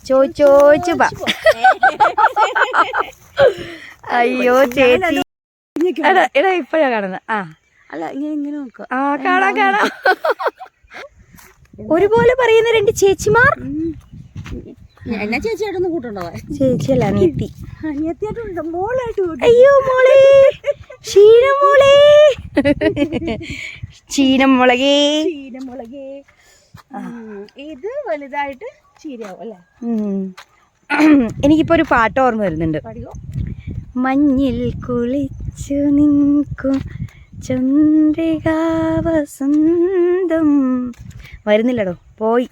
ചോദിച്ചു അയ്യോ ചേച്ചി എടാ ഇപ്പഴാ കാണുന്നത്. അല്ല ഇങ്ങനെ നോക്കുക. കാണാം ഒരുപോലെ പറയുന്ന രണ്ട് ചേച്ചിമാർ. എന്നാ ചേച്ചിയായിട്ടൊന്നും കൂട്ടുണ്ടോ? ചേച്ചിയല്ല അനിയത്തി. അനിയത്തിയായിട്ടുണ്ട്, മോളായിട്ട്. അയ്യോ മോളെ ചീനമോളെ ചീനമുളകേ. ഇത് വലുതായിട്ട് ചീരയാവും അല്ലേ? എനിക്കിപ്പോ ഒരു പാട്ട് ഓർമ്മ വരുന്നുണ്ട്. മഞ്ഞിൽ കുളിച്ചു നിൽക്കും ചന്ദ്രികാവസന്തം. വരുന്നില്ലടോ, പോയി.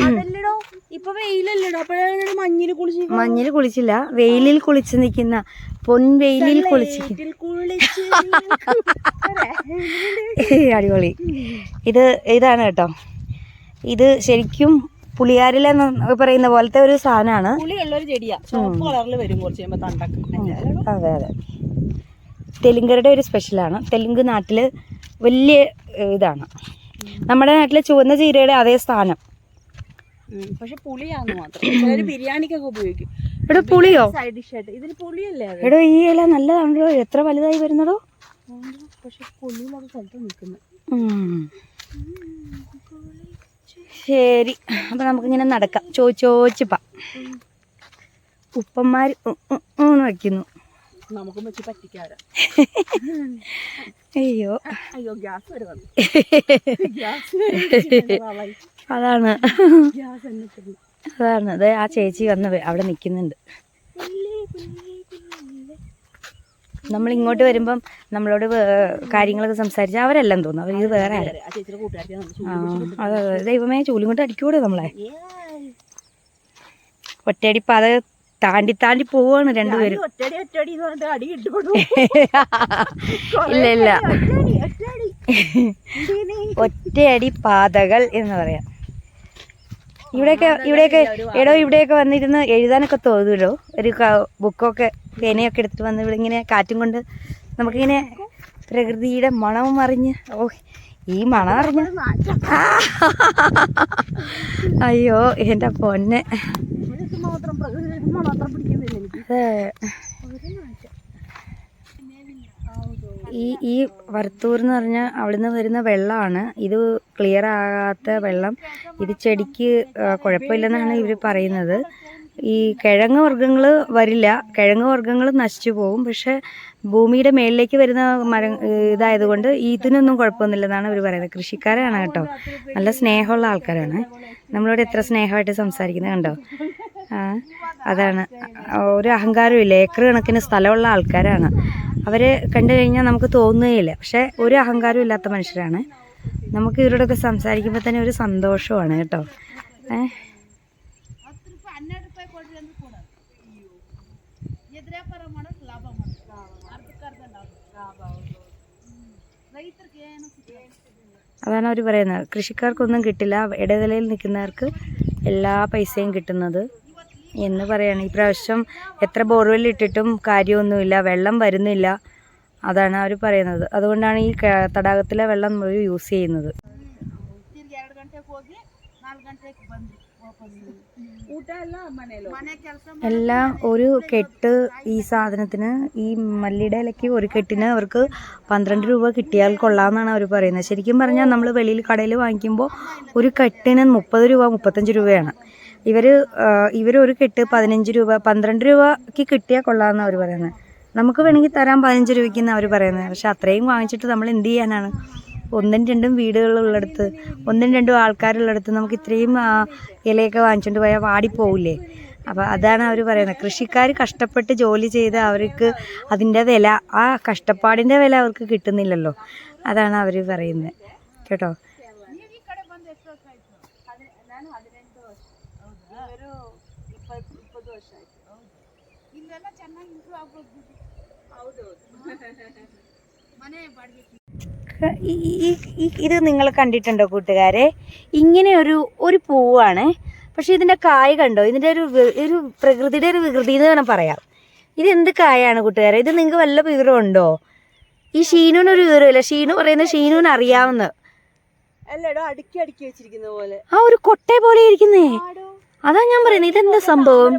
അതല്ലടോ, ഇപ്പൊ വെയിലല്ലടോ, അപ്പോഴാണ് മഞ്ഞിൽ കുളിച്ചില്ല, വെയിലിൽ കുളിച്ചു നിൽക്കുന്ന പൊൻവെയിലിൽ കുളിച്ചിരിക്കും. അടിപൊളി. ഇതാണ് കേട്ടോ. ഇത് ശരിക്കും പുളിയാരിലെന്ന് പറയുന്ന പോലത്തെ ഒരു സാധനമാണ്. അതെ അതെ, തെലുങ്കരുടെ ഒരു സ്പെഷ്യലാണ്. തെലുങ്ക് നാട്ടില് വലിയ ഇതാണ്. നമ്മുടെ നാട്ടിലെ ചുവന്ന ചീരയുടെ അതേ സ്ഥാനം. പക്ഷെ പുളിയാന്ന് മാത്രം. ബിരിയാണിക്കൊക്കെ ഉപയോഗിക്കും. ഇവിടെ പുളിയോ? സൈഡ് ഡിഷ് ആയിട്ട്. ഇതിന് പുളിയല്ലേ? എടോ ഈ ഇല നല്ലതാണല്ലോ, എത്ര വലുതായി വരുന്നതോ. പക്ഷെ പുളിയിലൊക്കെ സ്ഥലത്ത് നിൽക്കുന്നു. ശരി, അപ്പൊ നമുക്കിങ്ങനെ നടക്കാം. ചോദിച്ചിപ്പാ ഉപ്പന്മാര് വയ്ക്കുന്നു. നമുക്കും വെച്ച് പറ്റിക്കാരാ. അയ്യോ ഗ്യാസ് വരെ വന്നു. അതാണ് അതെ. ആ ചേച്ചി വന്ന് അവിടെ നിൽക്കുന്നുണ്ട്. നമ്മൾ ഇങ്ങോട്ട് വരുമ്പം നമ്മളോട് കാര്യങ്ങളൊക്കെ സംസാരിച്ചാൽ അവരെല്ലാം തോന്നും. അവർ ഇത് വേറെ ആരാ? അതെ അതെ. ദൈവമേ, ചൂലും കൊണ്ട് അടിക്കൂടെ നമ്മളെ. ഒറ്റയടിപ്പ് അത് താണ്ടി പോവാണ് രണ്ടുപേരും. ഇല്ല ഒറ്റയടി പാതകൾ എന്ന് പറയാം. ഇവിടെയൊക്കെ വന്നിരുന്ന് എഴുതാനൊക്കെ തോന്നുമല്ലോ. ഒരു ബുക്കൊക്കെ പേനയൊക്കെ എടുത്തിട്ട് വന്ന് ഇവിടെ ഇങ്ങനെ കാറ്റും കൊണ്ട് നമുക്കിങ്ങനെ പ്രകൃതിയുടെ മണവും അറിഞ്ഞ്, ഈ മണം അറിഞ്ഞ അയ്യോ എൻ്റെ പൊന്നെ. ഈ വരത്തൂർ എന്ന് പറഞ്ഞാൽ അവിടുന്ന് വരുന്ന വെള്ളമാണ്. ഇത് ക്ലിയർ ആകാത്ത വെള്ളം. ഇത് ചെടിക്ക് കുഴപ്പമില്ലെന്നാണ് ഇവർ പറയുന്നത്. ഈ കിഴങ്ങ് വർഗ്ഗങ്ങൾ വരില്ല, കിഴങ്ങ് വർഗ്ഗങ്ങൾ നശിച്ചു പോകും. പക്ഷെ ഭൂമിയുടെ മേളിലേക്ക് വരുന്ന ഇതായതുകൊണ്ട് ഇതിനൊന്നും കുഴപ്പമൊന്നുമില്ലെന്നാണ് ഇവർ പറയുന്നത്. കൃഷിക്കാരാണ് കേട്ടോ, നല്ല സ്നേഹമുള്ള ആൾക്കാരാണ്. നമ്മളോട് എത്ര സ്നേഹമായിട്ട് സംസാരിക്കുന്നത് കണ്ടോ. അതാണ്, ഒരു അഹങ്കാരവും ഇല്ല. ഏക്കർ കണക്കിന് സ്ഥലമുള്ള ആൾക്കാരാണ്. അവരെ കണ്ടു കഴിഞ്ഞാൽ നമുക്ക് തോന്നുകയില്ല. പക്ഷെ ഒരു അഹങ്കാരവും ഇല്ലാത്ത മനുഷ്യരാണ്. നമുക്ക് ഇവരോടൊക്കെ സംസാരിക്കുമ്പോൾ തന്നെ ഒരു സന്തോഷമാണ് കേട്ടോ. അതാണ് അവർ പറയുന്നത്. കൃഷിക്കാർക്കൊന്നും കിട്ടില്ല, ഇടനിലയിൽ നിൽക്കുന്നവർക്ക് എല്ലാ പൈസയും കിട്ടുന്നത് എന്ന് പറയാണ്. ഈ പ്രാവശ്യം എത്ര ബോർവെൽ ഇട്ടിട്ടും കാര്യമൊന്നുമില്ല, വെള്ളം വരുന്നില്ല. അതാണ് അവർ പറയുന്നത്. അതുകൊണ്ടാണ് ഈ തടാകത്തിലെ വെള്ളം യൂസ് ചെയ്യുന്നത്. എല്ലാം ഒരു കെട്ട് ഈ സാധനത്തിന്, ഈ മല്ലിയുടെ ഇലയ്ക്ക് ഒരു കെട്ടിന് അവർക്ക് 12 രൂപ കിട്ടിയാൽ കൊള്ളാമെന്നാണ് അവർ പറയുന്നത്. ശരിക്കും പറഞ്ഞാൽ നമ്മൾ വെളിയിൽ കടയിൽ വാങ്ങിക്കുമ്പോൾ ഒരു കെട്ടിന് 30 രൂപ 35 രൂപയാണ്. ഇവരൊരു കെട്ട് 15 രൂപ 12 രൂപയ്ക്ക് കിട്ടിയാൽ കൊള്ളാമെന്നാണ് അവർ പറയുന്നത്. നമുക്ക് വേണമെങ്കിൽ തരാൻ 15 രൂപയ്ക്കെന്ന് അവർ പറയുന്നത്. പക്ഷെ അത്രയും വാങ്ങിച്ചിട്ട് നമ്മൾ എന്ത് ചെയ്യാനാണ്? 1-2 വീടുകളുള്ളിടത്ത്, 1-2 ആൾക്കാരുള്ളിടത്ത് നമുക്ക് ഇത്രയും ഇലയൊക്കെ വാങ്ങിച്ചുകൊണ്ട് പോയാൽ വാടിപ്പോവില്ലേ? അപ്പോൾ അതാണ് അവർ പറയുന്നത്. കൃഷിക്കാർ കഷ്ടപ്പെട്ട് ജോലി ചെയ്ത് അവർക്ക് അതിൻ്റെ വില, ആ കഷ്ടപ്പാടിൻ്റെ വില അവർക്ക് കിട്ടുന്നില്ലല്ലോ. അതാണ് അവർ പറയുന്നത് കേട്ടോ. ഇത് നിങ്ങൾ കണ്ടിട്ടുണ്ടോ കൂട്ടുകാരെ? ഇങ്ങനെ ഒരു പൂവാണ്. പക്ഷെ ഇതിൻ്റെ കായ് കണ്ടോ? ഇതിൻ്റെ ഒരു പ്രകൃതിയുടെ ഒരു വികൃതി എന്ന് വേണം പറയാം. ഇതെന്ത് കായാണ് കൂട്ടുകാരെ? ഇത് നിങ്ങൾക്ക് വല്ല വിവരമുണ്ടോ? ഈ ഷീനുവിനൊരു വിവരമില്ല. ഷീനു പറയുന്നത് ഷീനുവിന് അറിയാവുന്ന അല്ലടോ അടുക്കി അടുക്കി വെച്ചിരിക്കുന്ന പോലെ. ആ ഒരു കൊട്ട പോലെ ഇരിക്കുന്നേ. അതാ ഞാൻ പറയുന്നത്, ഇതെന്താ സംഭവം?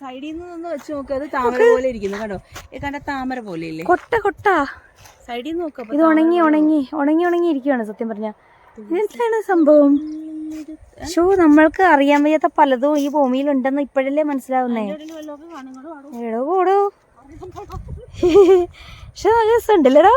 സൈഡിൽ നിന്ന് വെച്ച് നോക്ക്, അത് താമര പോലെ ഇരിക്കുന്നു കണ്ടോ. ഈ കണ്ട താമര പോലെ ഇല്ലേ, കൊട്ട കൊട്ട. സൈഡിൽ നിന്ന് നോക്കാം. ഇത് ഉണങ്ങി ഉണങ്ങി ഉണങ്ങി ഉണങ്ങി ഇരിക്കുവാണ് സത്യം പറഞ്ഞ. ഇതെന്താണ് സംഭവം? ഷോ, നമ്മൾക്ക് അറിയാൻ വയ്യാത്ത പലതും ഈ ഭൂമിയിൽ ഉണ്ടെന്ന് ഇപ്പോഴല്ലേ മനസ്സിലാവുന്നേ. എടോ പോടോ. പക്ഷെ നല്ല രസമുണ്ടല്ലേടാ.